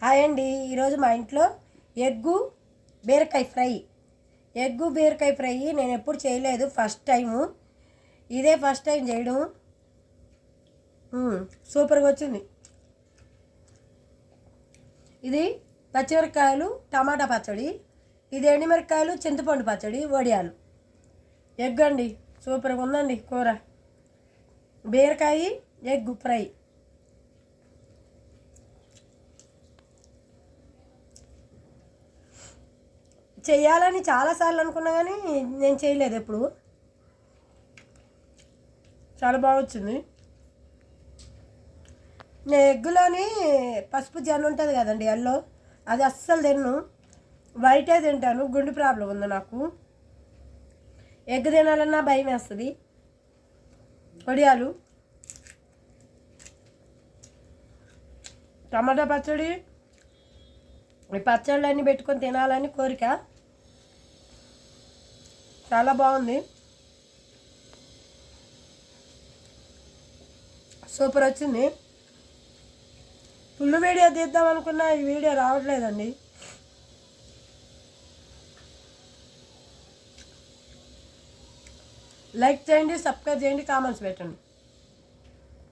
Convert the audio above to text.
Hi అండి. ఈరోజు మా ఇంట్లో ఎగ్గు బీరకాయ ఫ్రై నేను ఎప్పుడు చేయలేదు, ఫస్ట్ టైము. ఇదే ఫస్ట్ టైం చేయడం. సూపర్గా వచ్చింది. ఇది పచ్చిమిరపకాయలు టమాటా పచ్చడి, ఇది ఎండుమిరపకాయలు చింతపండు పచ్చడి, వడియాలు. ఎగ్ అండి, సూపర్గా ఉందండి కూర. బీరకాయ ఎగ్ ఫ్రై. చేయాలని చాలాసార్లు అనుకున్నా కానీ నేను చేయలేదు ఎప్పుడు. చాలా బాగా వచ్చింది. నేను ఎగ్గులోని పసుపు జొన్న ఉంటుంది కదండి, ఎల్లో, అది అస్సలు తిన్ను. వైటే తింటాను. గుండె ప్రాబ్లం ఉంది నాకు. ఎగ్ తినాలన్నా భయం వేస్తుంది. వడియాలు, టమాటా పచ్చడి, ఈ పచ్చళ్ళన్నీ పెట్టుకొని తినాలని కోరిక. చాలా బాగుంది, సూపర్ వచ్చింది. ఫుల్ వీడియో తీద్దాం అనుకున్నా, ఈ వీడియో రావట్లేదండి. లైక్ చేయండి, సబ్స్క్రైబ్ చేయండి, కామెంట్స్ పెట్టండి.